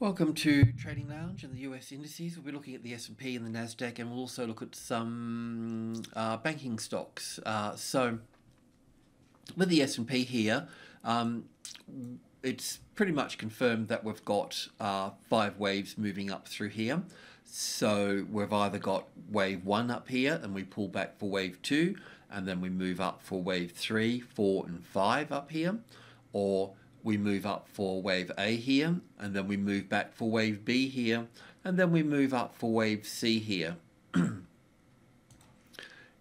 Welcome to Trading Lounge and the US indices. We'll be looking at the S&P and the Nasdaq, and we'll also look at some banking stocks. So with the S&P here, it's pretty much confirmed that we've got 5 waves moving up through here. So we've either got wave 1 up here and we pull back for wave 2, and then we move up for wave 3, 4 and 5 up here, or we move up for wave A here, and then we move back for wave B here, and then we move up for wave C here.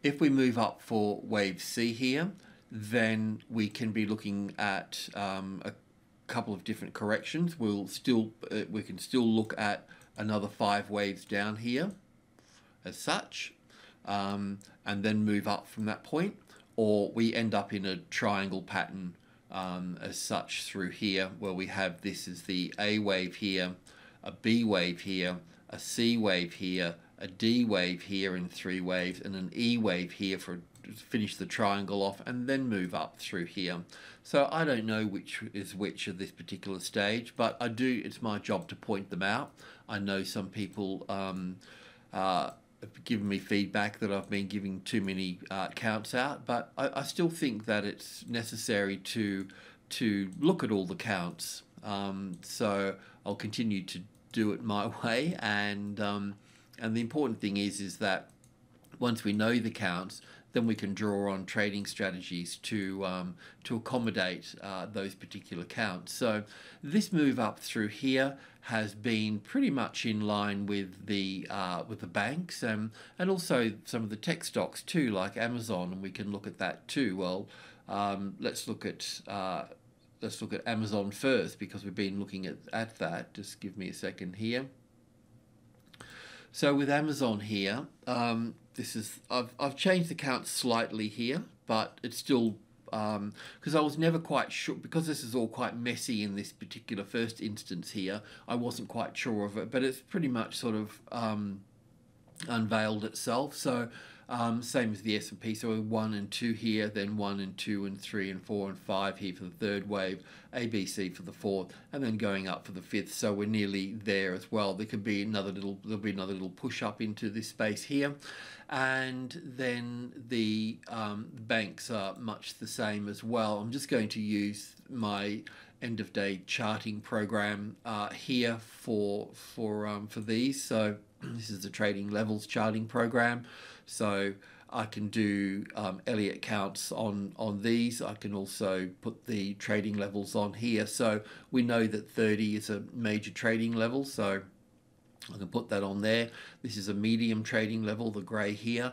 If we move up for wave C here, then we can be looking at a couple of different corrections. We can still look at another 5 waves down here as such, and then move up from that point, or we end up in a triangle pattern as such through here, where we have this as the A wave here, a B wave here, a C wave here, a D wave here in 3 waves, and an E wave here for finish the triangle off, and then move up through here. So I don't know which is which at this particular stage, but it's my job to point them out. I know some people have given me feedback that I've been giving too many counts out, but I still think that it's necessary to look at all the counts. So I'll continue to do it my way, and the important thing is that once we know the counts, then we can draw on trading strategies to accommodate those particular counts. So this move up through here has been pretty much in line with the banks, and also some of the tech stocks too, like Amazon, and we can look at that too. Well, let's look at Amazon first, because we've been looking at that. Just give me a second here. So with Amazon here, I've changed the count slightly here, but it's still because I was never quite sure, because this is all quite messy in this particular first instance here. I wasn't quite sure of it, but it's pretty much sort of unveiled itself. So same as the S&P, so 1 and 2 here, then 1 and 2 and 3 and 4 and 5 here for the third wave, ABC for the fourth, and then going up for the fifth. So we're nearly there as well. There'll be another little push up into this space here, and then the banks are much the same as well. I'm just going to use my end of day charting program here for these. So this is the trading levels charting program. So I can do Elliott counts on these. I can also put the trading levels on here. So we know that 30 is a major trading level, so I can put that on there. This is a medium trading level, the grey here.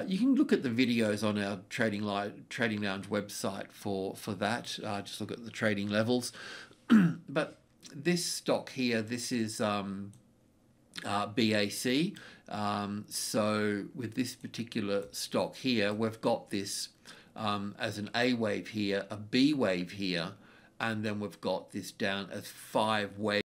You can look at the videos on our Trading Lounge website for that. Just look at the trading levels. But this stock here, this is BAC. So with this particular stock here, we've got this as an A wave here, a B wave here, and then we've got this down as 5 waves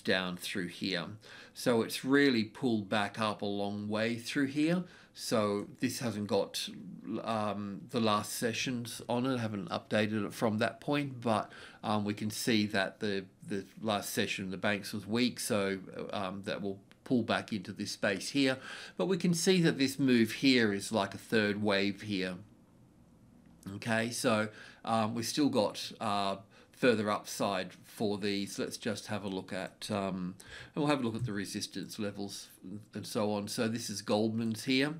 down through here. So it's really pulled back up a long way through here. So this hasn't got the last sessions on it. I haven't updated it from that point, but we can see that the last session the banks was weak, so that will pull back into this space here. But we can see that this move here is like a third wave here. Okay, so we've still got further upside for these. Let's just have a look at, and we'll have a look at the resistance levels and so on. So this is Goldman's here,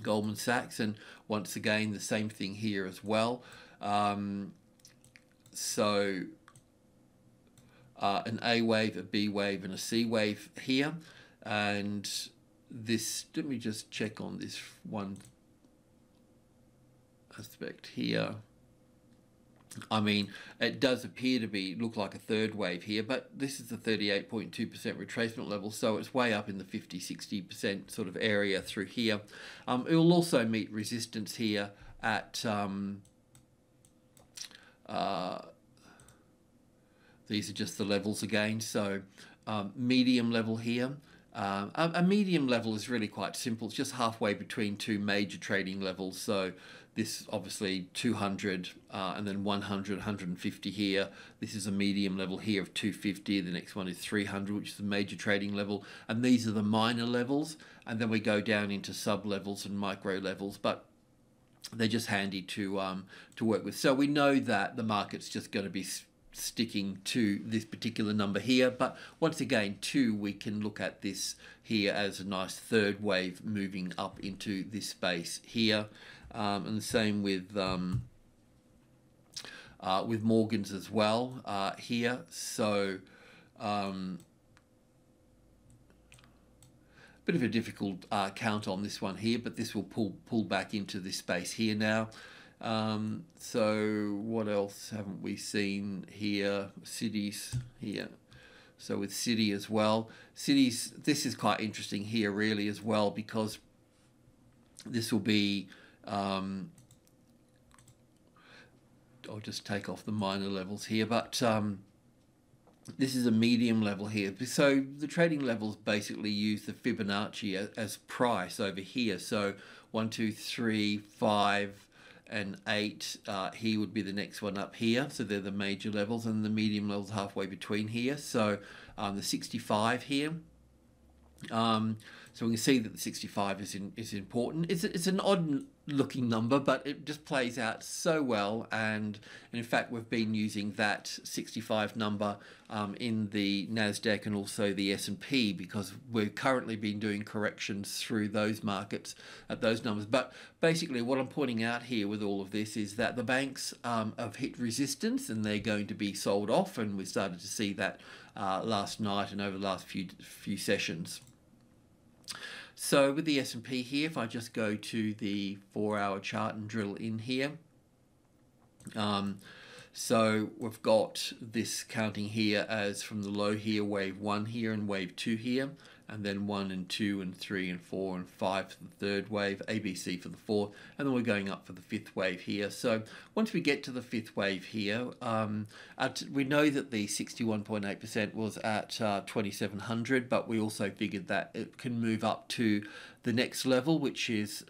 Goldman Sachs, and once again the same thing here as well. So an A wave, a B wave, and a C wave here, and this. Let me just check on this one aspect here. I mean, it does appear to look like a third wave here, but this is the 38.2% retracement level, so it's way up in the 50-60% sort of area through here. It will also meet resistance here at these are just the levels again. So medium level here, A medium level is really quite simple. It's just halfway between two major trading levels. So this obviously 200 and then 100, 150 here. This is a medium level here of 250. The next one is 300, which is a major trading level. And these are the minor levels. And then we go down into sub levels and micro levels. But they're just handy to work with. So we know that the market's just going to be sticking to this particular number here, but once again too, we can look at this here as a nice third wave moving up into this space here, and the same with Morgans as well here. So bit of a difficult count on this one here, but this will pull back into this space here now. So what else haven't we seen here? Cities here. So with Citi as well. Cities, this is quite interesting here really as well, because this will be, I'll just take off the minor levels here, but this is a medium level here. So the trading levels basically use the Fibonacci as price over here. So 1, 2, 3, 5, and 8 here would be the next one up here. So they're the major levels, and the medium levels halfway between here. So the 65 here. So we can see that the 65 is important. It's an odd looking number, but it just plays out so well. And in fact, we've been using that 65 number in the Nasdaq and also the S&P, because we've currently been doing corrections through those markets at those numbers. But basically, what I'm pointing out here with all of this is that the banks have hit resistance and they're going to be sold off, and we started to see that last night and over the last few sessions. So with the S&P here, if I just go to the 4-hour chart and drill in here, so we've got this counting here as from the low here, wave 1 here and wave 2 here, and then 1 and 2 and 3 and 4 and 5 for the third wave, ABC for the fourth, and then we're going up for the fifth wave here. So once we get to the fifth wave here, we know that the 61.8% was at 2700, but we also figured that it can move up to the next level, which is,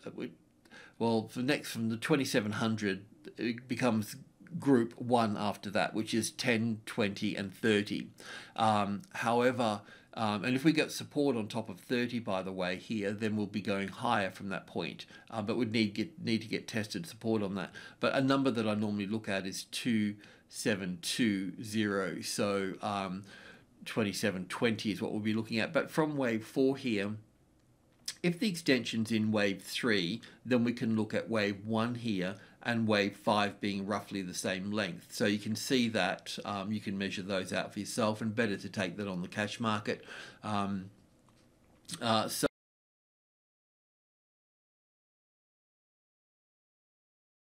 well, from the 2700, it becomes group 1 after that, which is 10, 20 and 30. However, and if we get support on top of 30, by the way, here, then we'll be going higher from that point. But we'd need to get tested support on that. But a number that I normally look at is 2720. So 2720 is what we'll be looking at. But from wave 4 here, if the extension's in wave 3, then we can look at wave 1 here and wave 5 being roughly the same length. So you can see that you can measure those out for yourself, and better to take that on the cash market.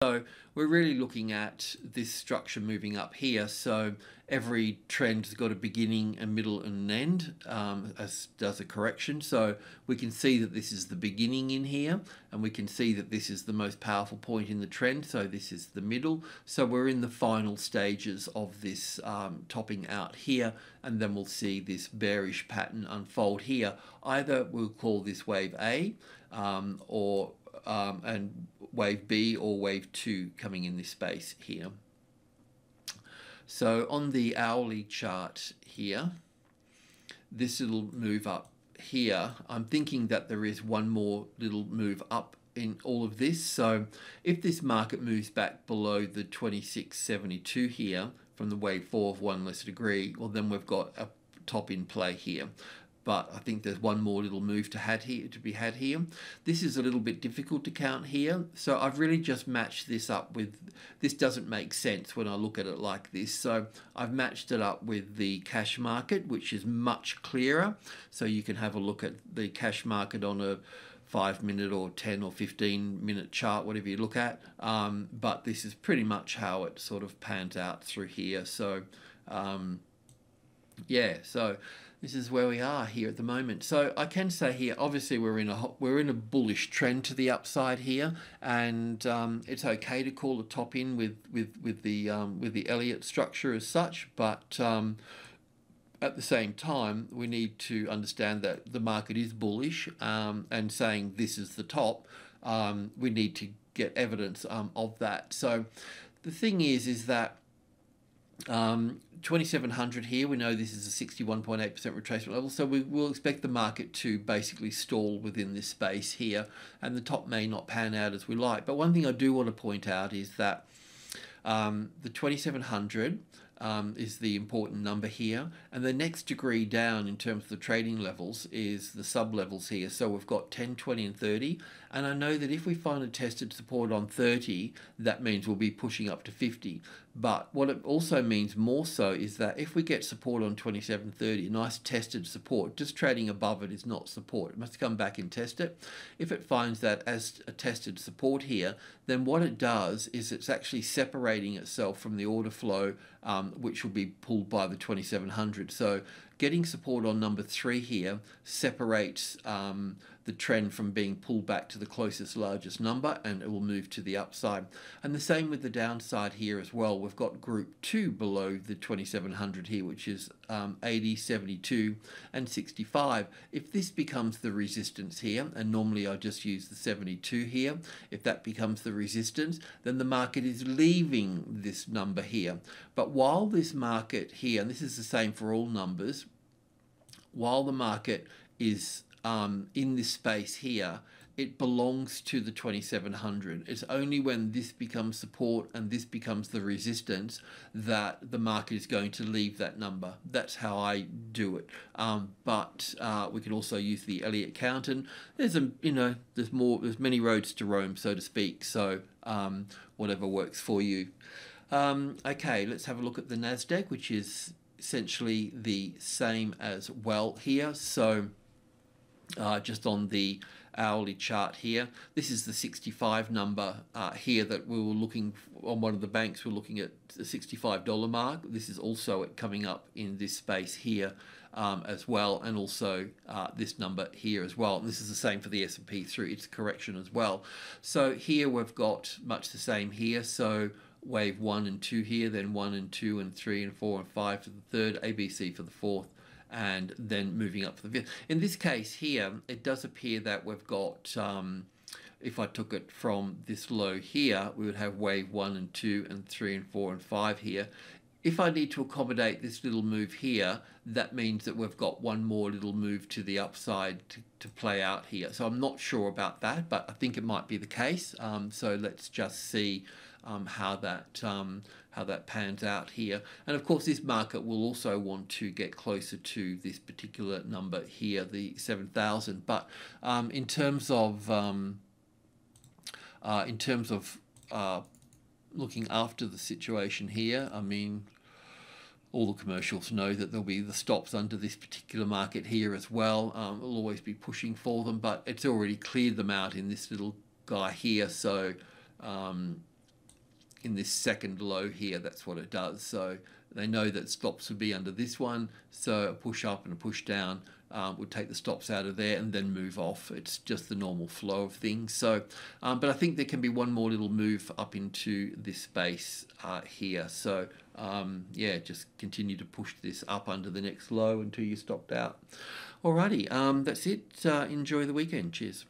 So we're really looking at this structure moving up here. So every trend has got a beginning, a middle and an end, as does a correction. So we can see that this is the beginning in here, and we can see that this is the most powerful point in the trend. So this is the middle. So we're in the final stages of this topping out here, and then we'll see this bearish pattern unfold here. Either we'll call this wave A, and wave B or wave 2 coming in this space here. So on the hourly chart here, this little move up here, I'm thinking that there is one more little move up in all of this. So if this market moves back below the 2672 here from the wave 4 of 1 lesser degree, well, then we've got a top in play here. But I think there's one more little move to be had here. This is a little bit difficult to count here. So I've really just matched this up with, this doesn't make sense when I look at it like this. So I've matched it up with the cash market, which is much clearer. So you can have a look at the cash market on a 5-minute or 10 or 15-minute chart, whatever you look at. But this is pretty much how it sort of pans out through here. So yeah, so this is where we are here at the moment. So I can say here, obviously we're in a bullish trend to the upside here, and it's okay to call the top in with the Elliott structure as such, but At the same time, we need to understand that the market is bullish, and saying this is the top, we need to get evidence of that. So the thing is that 2700 here, we know this is a 61.8% retracement level, so we will expect the market to basically stall within this space here, and the top may not pan out as we like. But one thing I do want to point out is that the 2700 is the important number here, and the next degree down in terms of the trading levels is the sub levels here. So we've got 10, 20 and 30, and I know that if we find a tested support on 30, that means we'll be pushing up to 50. But what it also means more so is that if we get support on 27.30, a nice tested support, just trading above it is not support. It must come back and test it. If it finds that as a tested support here, then what it does is it's actually separating itself from the order flow, which will be pulled by the 2700. So getting support on number 3 here separates the trend from being pulled back to the closest largest number, and it will move to the upside. And the same with the downside here as well. We've got group 2 below the 2700 here, which is 80, 72 and 65. If this becomes the resistance here, and normally I just use the 72 here, if that becomes the resistance, then the market is leaving this number here. But while this market here, and this is the same for all numbers, while the market is in this space here, it belongs to the 2700. It's only when this becomes support and this becomes the resistance that the market is going to leave that number. That's how I do it. But we can also use the Elliott count, and there's there's many roads to Rome, so to speak. So whatever works for you. Okay, let's have a look at the Nasdaq, which is essentially the same as well here. So just on the hourly chart here, this is the 65 number here that we were looking on one of the banks. We're looking at the $65 mark. This is also coming up in this space here as well, and also this number here as well. And this is the same for the S&P through its correction as well. So here we've got much the same here. So wave 1 and 2 here, then 1 and 2 and 3 and 4 and 5 for the third, ABC for the fourth, and then moving up for the fifth. In this case here, it does appear that we've got, if I took it from this low here, we would have wave 1 and 2 and 3 and 4 and 5 here. If I need to accommodate this little move here, that means that we've got one more little move to the upside to play out here. So I'm not sure about that, but I think it might be the case. So let's just see how that pans out here. And of course, this market will also want to get closer to this particular number here, the 7,000. But in terms of looking after the situation here, I mean, all the commercials know that there'll be the stops under this particular market here as well. We'll always be pushing for them, but it's already cleared them out in this little guy here. So in this second low here, that's what it does. So they know that stops would be under this one, so a push up and a push down would take the stops out of there and then move off. It's just the normal flow of things. So but I think there can be one more little move up into this space here. So yeah, just continue to push this up under the next low until you're stopped out. Alrighty, that's it. Enjoy the weekend. Cheers.